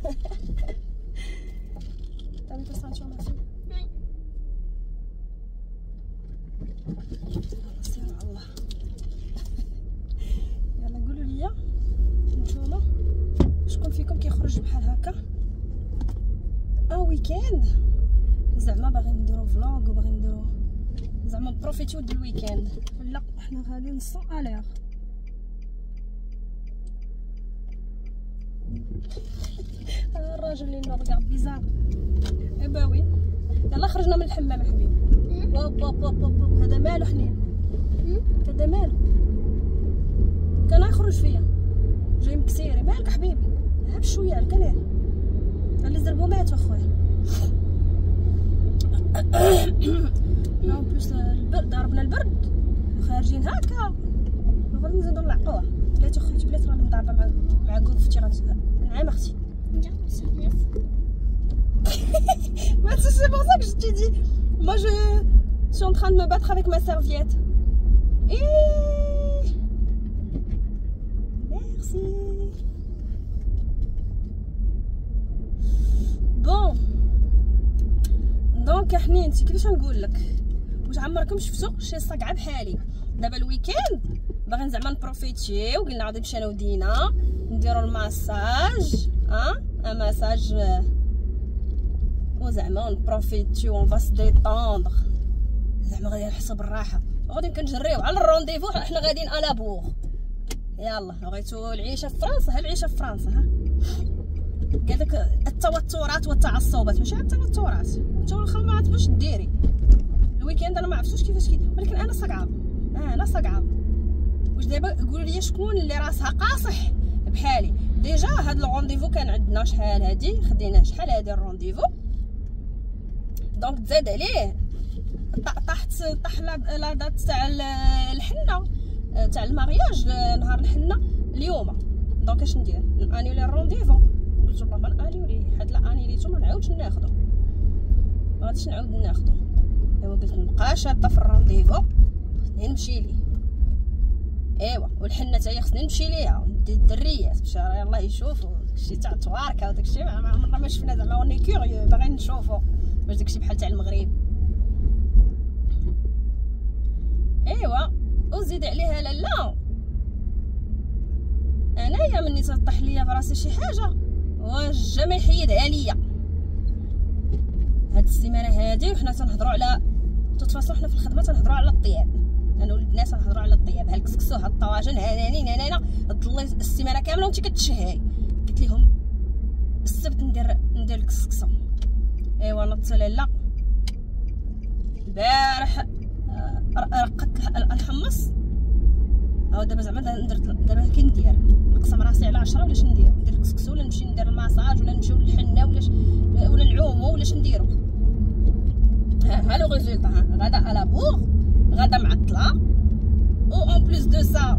T'as mis ta ceinture, ma fille? Oui. الله يلا قولوا لي نتوما شكون فيكم كيخرج بحال هكا ويكاند زعما باغيين نديرو فلوغ وباغيين نديرو زعما بروفيتيو د الويكاند. لا حنا غادي نصو اليغ. الراجل اللي نورغارد بيزار. ايبا وي يلا خرجنا من الحمام حبيبي. هوب هوب هوب هوب هذا مالو حنين؟ هذا مالو؟ كان يخرج فيا جاي مكسيري. مالك حبيبي؟ هاب شويه على الكنال اللي زربو ماتو اخويا. لا بلوس البرد ضربنا البرد وخارجين هكا غادي نزيدو نلعقوها. بلاتي خويا بلاتي راني مضاربه مع كوفتي نعم اختي. Mais c'est pour ça que je t'ai dit. Moi je suis en train de me battre avec ma serviette. Et merci. Bon. دونك حنين انت كيفاش نقول لك واش عمركم شفتوا شي صقعه بحالي؟ دابا الويكاند باغيين زعما نبروفيتيو. قلنا غادي نمشي انا ودينا نديرو الماساج ماساج وزعما نبروفيتيو اون فاس ديطوندر زعما غادي نحسوا بالراحه وغادي كنجريو على الرونديفو. حنا غاديين على بوغ. يلا بغيتو العيشه في فرنسا العيشه في فرنسا قال لك التوترات والتعصبات ماشي التوترات. انت واخا ما عرفت باش ديري الويكاند انا ما عرفتوش كيفاش ولكن انا صقعه انا صقعه. واش دابا قولوا لي شكون اللي راسها قاصح بحالي؟ ديجا هاد الرونديفو كان عندنا شحال هادي خديناه شحال هادي الرونديفو دونك تزاد عليه طاح لا دات تاع الحنه تاع المارياج نهار الحنه اليوم. دونك اش ندير؟ انيولي الرونديفو. قلت والله ما انيولي حيت لا انيليتو ما نعاودش ناخدو ما غاديش نعاود ناخدو. ايوا قلت نبقى شاده في الرونديفو خصني نمشي ليه. ايوا والحنه حتى هي خصني نمشي ليها ندي الدريات باش يلاه يشوفوا داكشي تاع تواركه وداكشي ما عمرنا ما شفنا زعما اوني كيوريو باغيين نشوفوا واش داكشي بحال تاع المغرب. ايوا وزيد عليها لالا انايا مني تطيح ليا براسي شي حاجه واش ما يحيدها ليا. هاد السيمانه هادي وحنا تنهضروا على تتفاصلوا حنا في الخدمه تنهضروا على الطياب. انا ولد الناس تنهضروا على الطياب ها الكسكسو ها الطواجن هانانين ضلي السيمانه كامله وانت كتشهي. قلت لهم السبت ندير الكسكسو. ايوا نضت لالا البارح رقدت نحمص دابا زعما دابا كندير نقسم راسي على 10 ولاش ندير الكسكسو ولا نمشي ندير الماساج ولا نمشيو للحنه ولا نعومو ولاش نديرو. ها لو ريزولطا غدا على بوغ غدا معطله و اون بليس دو سا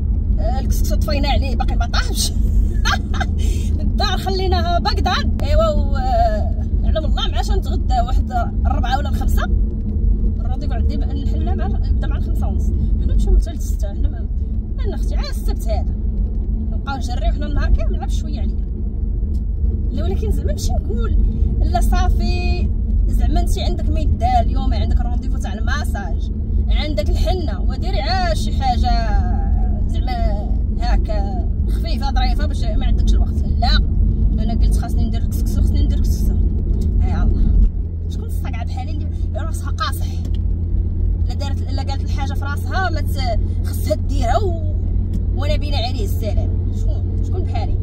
الكسكسو طفينا عليه باقي ما طاحش. الدار خليناها بغداد. ايوا علم الله مع شنو نتغدى واحد 4 ولا 5 الرونديفو عندي الحنه بدا مع 5:30. حنا نمشيو حتى ل6. حنا انا اختي عا السبت هذا نبقاو نجريو حنا النهار كامل نلعب شويه عليا. لا ولكن زعما ماشي نقول لا صافي زعما انت عندك ما يدار اليوم عندك رونديفو تاع الماساج عندك الحنه وديري عا شي حاجه زعما هاكا خفيفه ظريفه باش ما عندكش الوقت. لا انا قلت خاصني ندير الكسكسو يا الله. شكون الصقعه بحالي اللي راسها قاصح لا قالت الحاجه في راسها ما خصها ديرها وانا بينا عليه السلام. شكون بحالي؟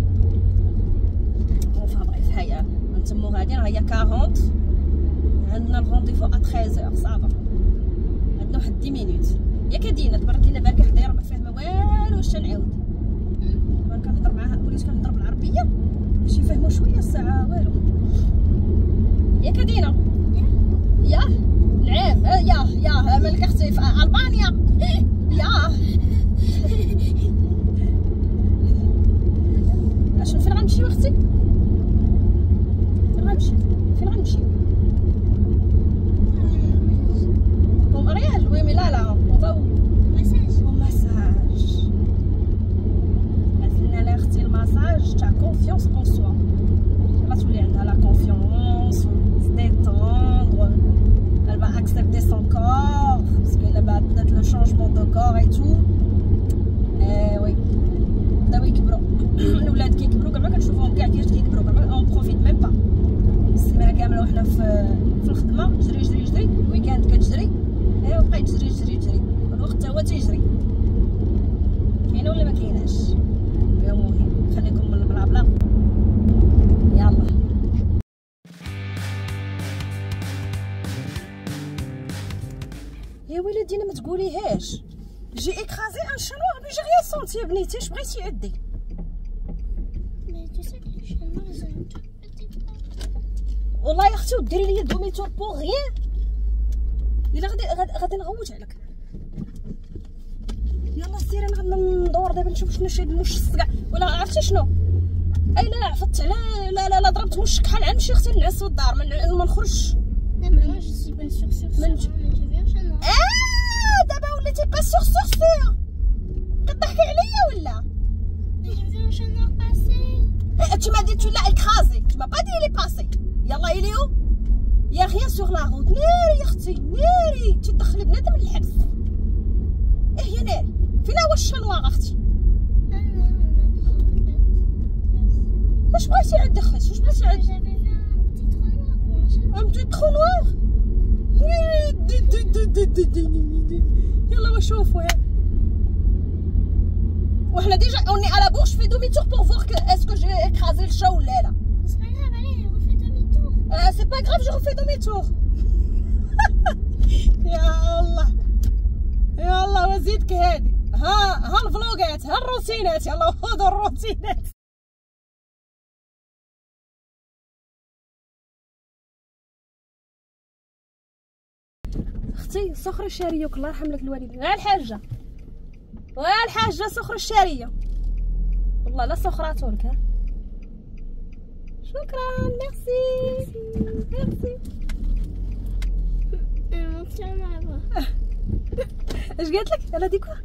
فهم غير هيا نتمو غاديين هيا 40 عندنا الرونديفو 13h صافا عندنا واحد 10 مينوت. ياك دينا تبرك لينا بالك حدايا راه ما فاهمه والو واش تنعاود. دابا كنهضر معاها وليت كنهضر بالعربيه باش يفهموا شويه الساعه والو. ياك دينا يا نعم يا مالك اختي في البانيا يا اشنو فين غنمشيو اختي؟ فين غنمشي؟ au mariage oui mais là on va où? au massage. عزلنا لها اختي الماساج تاع confiance en soi. يلا تولي عندها لا كونفيونس ديتوندر. elle va accepter son corps parce que là peut-être le changement de corps et tout. وي بداو يكبروا الاولاد كيكبروا كاع ما كنشوفوهم كاع كيفاش كيكبروا كاع اون بروفيت ميم با السيمانه كامله وحنا في الخدمه جري جري جري الويكاند كتجري وبقيت تجري جري جري الوقت تا هو تيجري. كاينه ولا ما كايناش؟ المهم خليكم من البلا يلا. يا ولدي انا ما تقوليهاش جي اكرازي ان شانوار مي جي ريان سونتي يا بنيتي. اش بغيتي عدي؟ والله يا اختي وديري لي دوميتور بور غيان. الا غادي نغوت عليك. يلا سيري انا غادي ندور دابا نشوف شنو شي مش الصقع ولا عرفتي شنو. اي لا عفطت على لا ضربت مش كحل عن شي اختي نعس في الدار ما نخرجش. دابا وليتي با سور كضحكي عليا ولا؟ tu m'as dit tu l'as écrasé, tu m'as pas dit il est passé. يلا il est où? يا rien sur la route. ناري يا اختي ناري تدخلي بنادم للحبس. يا ناري فين هو الشنواغ اختي؟ واش بغيتي عندك خيس؟ واش بغيتي عندك؟ un petit trou noir. يلا وشوفوا وحنا ديجا اوني على بوش في دومي تور بور فوار اسكو جي اكرازي الشا ولا لا. سي با غراف جو refais دومي تور. يا الله يا الله وزيدك هادي. ها الفلوقات ها الروتينات. يلا خذوا الروتينات. اختي صخر الشاريه الله يرحم لك الوالدين. ها الحاجه صخر الشاريه والله لا صخراتولك. ها شكرا ميرسي. اش قالت لك؟ Elle a dit quoi?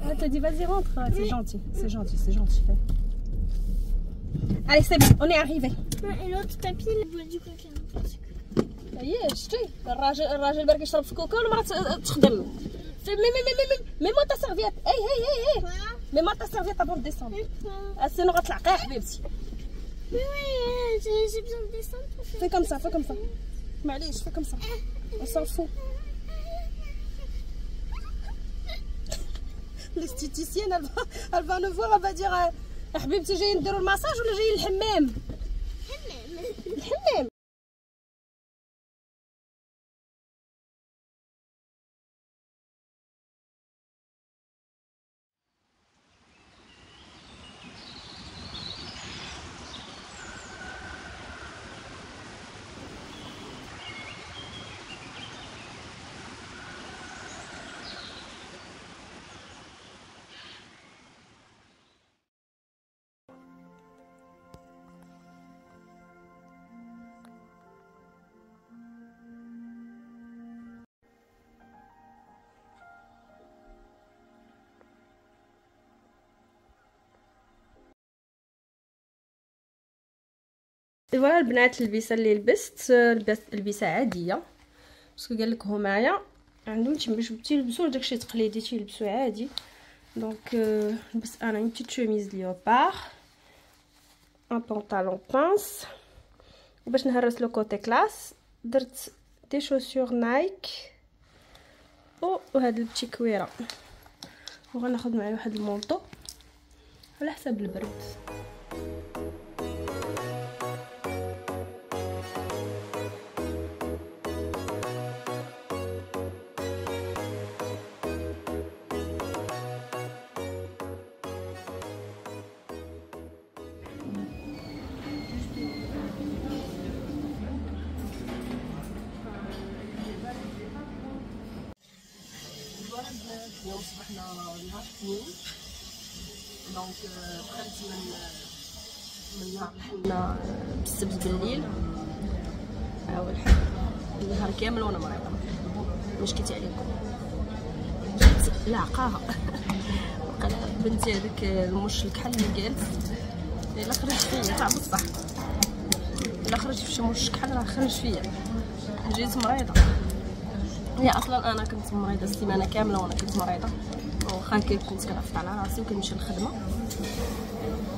Elle t'a dit vas-y rentre. C'est gentil. Allez c'est bon on est arrivé. Et l'autre papy il boit du coca. ايه شتي الراجل برك يشرب في كوكا والمراه تخدم. مي مو تا سيرفيات. اي مي ما تا سيرفيات ابون ديسوندر. السينو غتلعقي يا حبيبتي. وي جي بيزون ديسوندر. في كم سا معليش في كم سا وصافو. ليستيتيسيان elle va nous voir elle va dire حبيبتي جايين نديروا الماساج ولا جايين الحمام؟ الحمام. فوالا البنات البسه اللي لبست البسه عاديه باسكو قال لك هو معايا عندهم تيلبسوا داكشي تقليدي تيلبسوا عادي. دونك لبست انا اون بتيت شوميز ليوبار ان بونطالون بانس وباش نهرس لو كوتي كلاس درت دي شوسور نايك وهاد البتي كويره وغناخذ معايا واحد المونطو على حساب البرد. اليوم صبحنا نهار الاثنين دونك دخلت من نهار الحنا بالسبت بالليل والحق النهار كامل وانا مريضه ما شكيت عليكم. جيت لعقاها بقى بنتي هذيك المش الكحل اللي قالت الا خرج فيا تاع بصح، الا خرج في شي مشكل راه خرج فيا. جيت مريضه، هي اصلا انا كنت مريضه السيمانه كامله وانا كنت مريضه، واخا كنت كنعفط على راسي وكنمشي للخدمه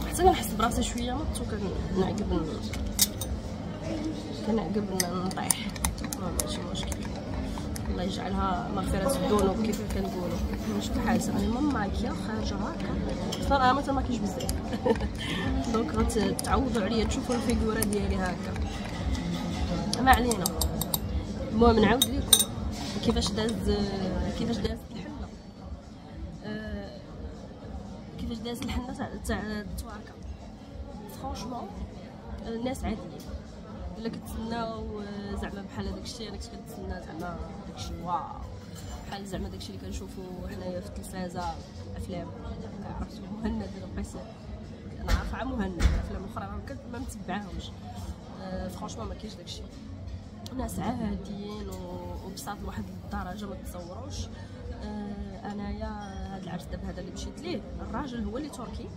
حتى كنحس براسي شويه نط كنعقب نطيح. ماشي مشكل، الله يجعلها مغفرة الذنوب كيف كنقولوا. نشوف حاجه راني ماكيه خارجه هكا صراحه ما تماكيش بزاف دونك غتعوضوا عليا تشوفوا الفيغوره ديالي هكا. ما علينا، المهم نعاود لكم كيفاش دازت الحنه، كيفاش دازت الحنه تاع التواكا. فرانشمون الناس عاديين، الا كتسناو زعما بحال هداكشي انا كنت كنتسنى زعما داكشي واو، بحال زعما داكشي اللي كنشوفو حنايا في التلفازه افلام. عرفتو مهند بقيت انا عارفه مهند، افلام اخرى ما متبعاهمش. فرانشمون ما كاينش داكشي، ناس عاديين وبساط لواحد الدرجه ما تصوروش. انايا هاد العرس دابا هذا اللي مشيت ليه، الراجل هو اللي تركي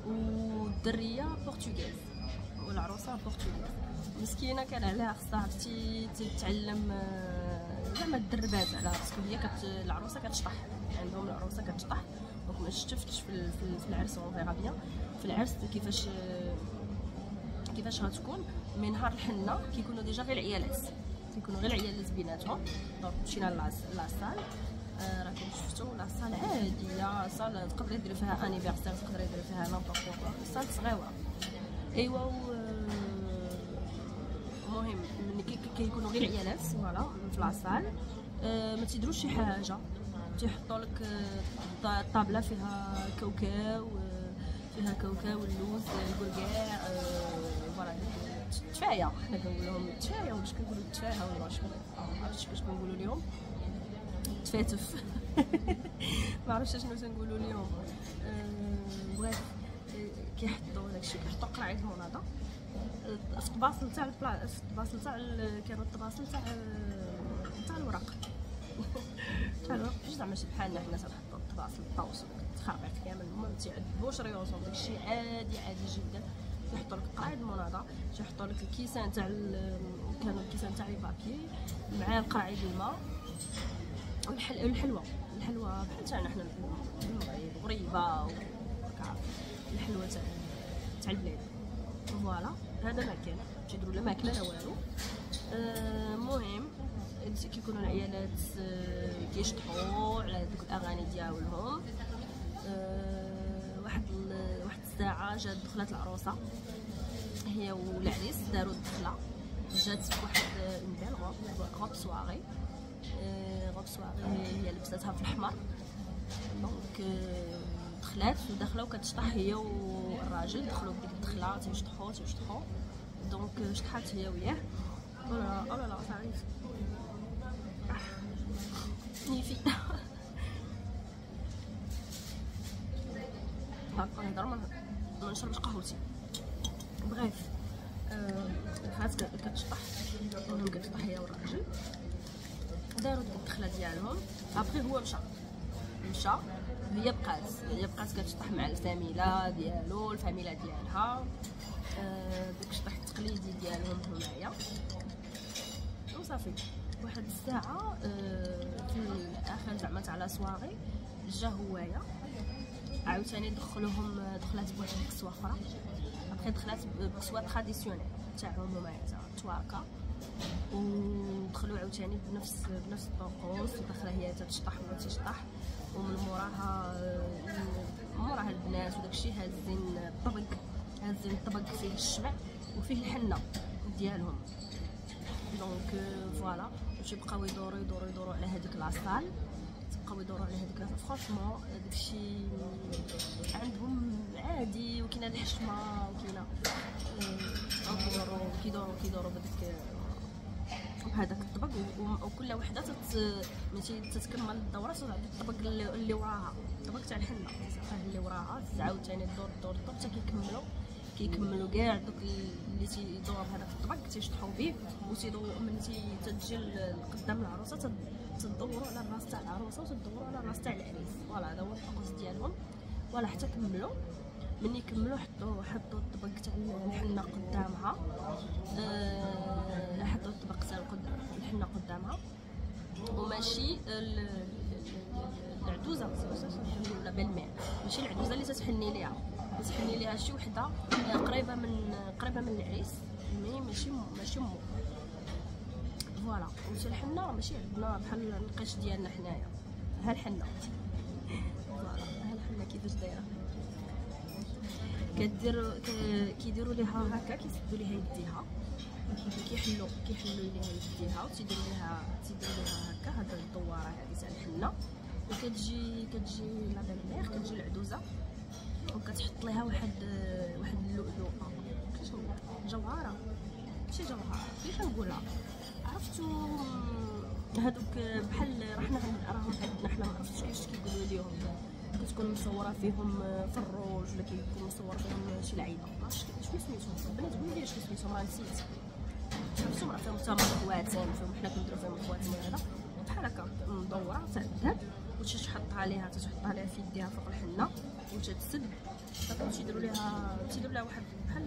والدريه برتغال والعروسه برتغال. مسكينه كان عليها خصها تتعلم زعما الدربات على راسك. هي العروسه كتشطح، عندهم العروسه كتشطح. دونك ما شفتش في العرس، اون فيغا بيان في العرس كيفاش غتكون. من نهار الحنه كيكونوا ديجا غير العيالات، كيكونوا غير العيالات بيناتهم. دونك مشينا لاصال، راكم شفتوا لاصال عاديه، صال تقدر يديروا فيها انيفرسير، تقدر يديروا فيها نابورط كوا، صال صغيره. ايوا المهم ملي كيكونوا غير العيالات فوالا في لاصال، ما تيديروش شي حاجه، تيحطوا لك الطابله فيها كاوكاو، اللوز، الكركاع، فوالا التفايه. حنا كنقول لهم التفايه واش كنقولوا التفاهه ولا شنو، ما عرفتش كيفاش كنقولوا لهم، تفاتف ما عرفتش شنو تنقولوا لهم. بغيت كيحطوا داكشي، كيحطوا قرعه المناضه في الطباصل تاع الطباصل تاع كانوا الطباصل تاع الورق تاع الورق، ماشي زعما شي بحالنا حنا تنحطوا الطباصل الطاوس تخربيق كامل. ما تيعذبوش ريوسهم، داكشي عادي جدا. يحطوا لك قرعه المناضه، تيحطوا لك الكيسان تاع كانوا الكيسان تاع البابي مع القرعه الماء والحلوى بحال تاعنا حنا المغرب، غريبه الحلوى تاع البلاد. فوالا هذا ما كان تيديروا لا ماكله لا والو. المهم كيكونوا العيالات كيشطحوا على دوك الاغاني ديالهم. واحد الساعه جات دخلت العروسه هي والعريس، داروا الدخله، جات واحد بال غوب سواغي هي لبستها في الاحمر. دونك دخلات وداخله وكتشطح هي والراجل، دخلوا بديك الدخله تيشطحوا. دونك شطحات هي وياه. لا صافي نيفي هاكا نهضر ما نشربش قهوتي. بغيت فات كتشطح هي والراجل، داروا ديك الدخله ديالهم. ابخي هو مشى هي بقات كتشطح مع الفاميله ديالو، الفاميله ديالها، داك الشطح التقليدي ديالهم هنايا. وصافي واحد الساعه في الاخر زعما تاع لا سواغي جا هوايا عاوتاني دخلوهم، دخلات بواحد الكسوه اخرى، ابخي دخلات بكسوه تراديسيونيل تاعهم هما تاع التواكا، ودخلوا عاوتاني بنفس الطقوس. ودخله هي تشطح ولا تشطح، ومن موراها البنات وداكشي هازين الطبق فيه الشمع وفيه الحنه ديالهم. دونك فوالا تيبقاو يدوروا على هذيك لاصال، فرانشمون داكشي عندهم عادي، وكاينه الحشمه وكاينه كيدوروا بهذاك الطبق. وكل وحده تتكمل الدوره تعطي الطبق اللي وراها، الطبق تاع الحنه اللي وراها تعاود ثاني الدور حتى كيكملوا كاع دوك اللي تيدوروا بهذاك الطبق تيشطحوا به. من تتجي قدام العروسه تدوروا على الراس تاع العروسه وتدوروا على الراس تاع العريس. فوالا هذا هو الطقوس ديالهم. ولا حتى كملوا ملي يكملوا حطوا الطبق تاع الحنه قدامها، حطوا الطبق تاع الحنه قدامها، وماشي العدوزه ولا بالماء، ماشي العدوزه اللي تتحني ليها شي وحده قريبه من العريس، مي ماشي مو فوالا. ومشي الحنه ماشي عندنا بحال النقاش ديالنا حنايا، ها الحنه فوالا، ها الحنه كيفاش دايره، كيديروا ليها هكا، كيسدوا ليها يديها، كيحلوا ليها يديها وتيديروا ليها هكا هاد الدواره هذه تاع الحنه، وكتجي لا بالمير، كتجي العدوزه وكتحط ليها واحد اللؤلؤه، كيفاش نقول جوهره، ماشي جوهره، كيفاش نقولها، عرفتوا هادوك بحال راهم عندنا حنا ما عرفتش كيفاش كيقولوا ليهم، كتكون مصوره فيهم في الروج ولا كيكون مصور فيهم شي لعيبه، معرفتش شنو سميتهم البنات، قولوا لي شنو سميتهم، راه نسيت، عرفتوا فيهم حتى خواتم، فيهم حنا كنديروا فيهم الخواتم وهذا بحال هكا مدوره تاع الذهب، وتحط عليها في يديها فوق الحنه وتتسد، صافي تيديروا ليها واحد بحال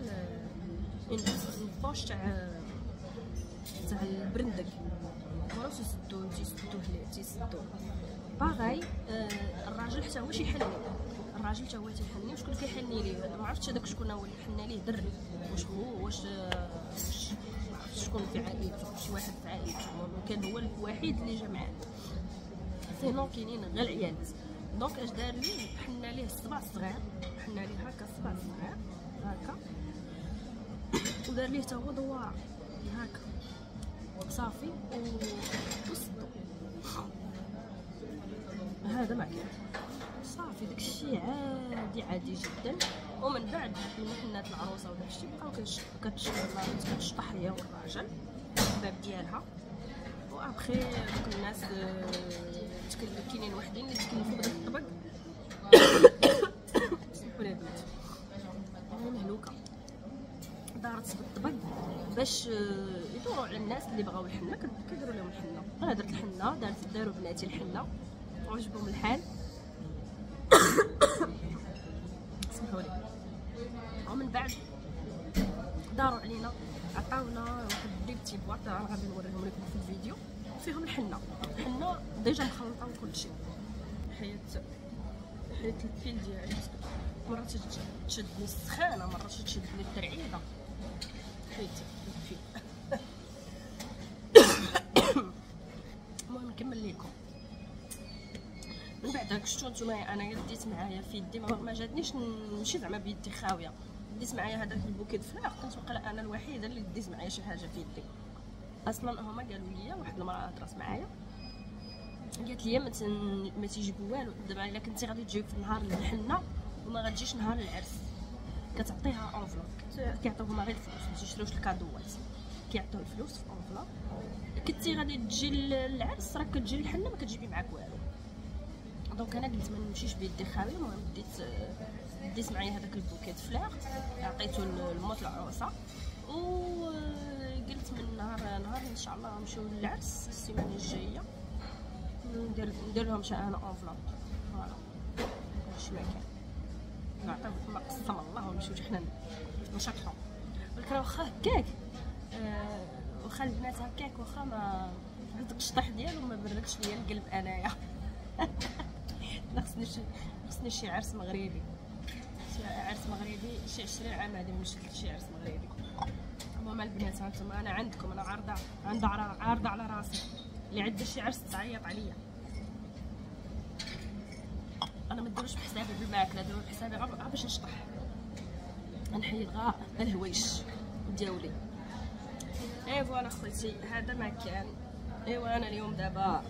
البوش تاع البرندق، ولا تيسدوه باغي. الراجل حتى هو شيحني، الراجل حتى هو تيحني، وشكون كيحني ليه ما عرفتش هذاك شكون هو اللي حنى ليه دري، واش هو واش ما عرفتش شكون في عائلته، شي واحد في عائلته كان هو الوحيد اللي جا معاه، سينو كاينين غير العيالات. دونك اش دار ليه، حنا ليه الصبع الصغير، حنا ليه هكا الصبع الصغير هكا، ودار ليه حتى هو دواره هكا صافي وسدو، هذا ما كان صافي داكشي عادي جدا. ومن بعد من حنات العروسه وداكشي بقاو كتشطح هي والراجل الباب ديالها، وابخي دوك الناس كاينين وحدين اللي تكلفوا بداك الطبق سمحوا لي البنات، انا مهلوكه دارت بالطبق باش يدوروا على الناس اللي بغاو الحنه، كيديروا لهم الحنه. انا درت الحنه، داروا بناتي الحنه وعجبهم الحال سمحوا لي. ومن بعد داروا علينا، عطاونا واحد دي بتي بواط، غادي نوريهم لكم في الفيديو، فيهم الحنه ديجا مخلطه وكلشي، حيت الفيل ديالي مرات تشدني السخانه، مرات تشدني الترعيده، حيت الفيل. المهم نكمل لكم. من بعد هاك شفتوا نتوما، انا ديت معايا في يدي، ما جاتنيش نمشي زعما بيدي خاويه، ديت معايا هذاك البوكي د فلاغ، كنتوقع انا الوحيده اللي ديت معايا شي حاجه في يدي. اصلا هما قالوا لي، واحد المراه هضرات معايا قالت لي ما تيجيبوا والو، دابا الا كنتي غادي تجيب في نهار الحنه وما غتجيش نهار العرس، كتعطيها انفلوب، كيعطيوهما غير الفلوس، ما تيشروش الكادوات، كيعطيو الفلوس في انفلوب. كنتي غادي تجي للعرس راك كتجي للحنه ما كتجيبي معاك والو. دونك انا قلت ما نمشيش بيدي خاويه. المهم ديت معايا هذاك البوكيت فلاغ، عطيته لموت العروسه، وقلت من نهار ان شاء الله نمشيو للعرس السيمانه الجايه، ندير لهم شي انا انفلوب، فوالا هادشي ما كان، نعطيو ما قسم الله ونمشيو حنا نشطحو. ولكن واخا هكاك، واخا البنات هكاك، واخا ما هذاك الشطح ديالو ما بركش ليا القلب انايا. خصني شي عرس مغربي، شي 20 عام هادي مشيت لشي عرس مغربي. المهم البنات هانتوما انا عندكم، انا عارضه على راسي، اللي عنده شي عرس تعيط عليا. انا ما ديروش بحسابي بالماكله، ديروا بحسابي غير باش نشطح، نحيد غا الهويش ديالي. اي فوالا خوتي، هذا ما كان. ايوا انا اليوم دابا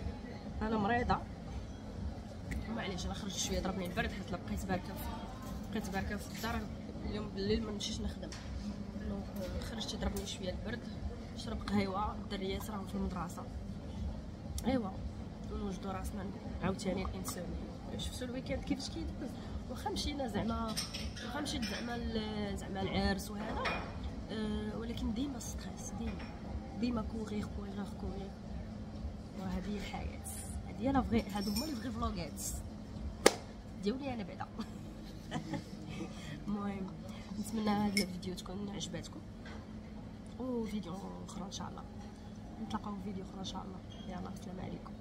انا مريضه، معليش انا خرجت شويه ضربني البرد، حيت بقيت باركه في الدار اليوم بالليل، ما نمشيش نخدم، دونك خرجت ضربني شويه البرد، شرب قهوه، الدريات راهم في المدرسه. ايوا نوجدوا راسنا عاوتاني الانسان. شفتوا الويكاند كيفاش كيدوز، واخا مشينا زعما العرس وهذا، ولكن ديما ستريس، ديما كورير. وهذه هي الحياه، هذه هي لا فغي، هادو هما لي فغي فلوغات ديالي انا بعدا. نتمنى هذا الفيديو تكون عجباتكم، وفيديو اخرى ان شاء الله نتلاقاو في فيديو اخرى ان شاء الله. يلا السلام عليكم.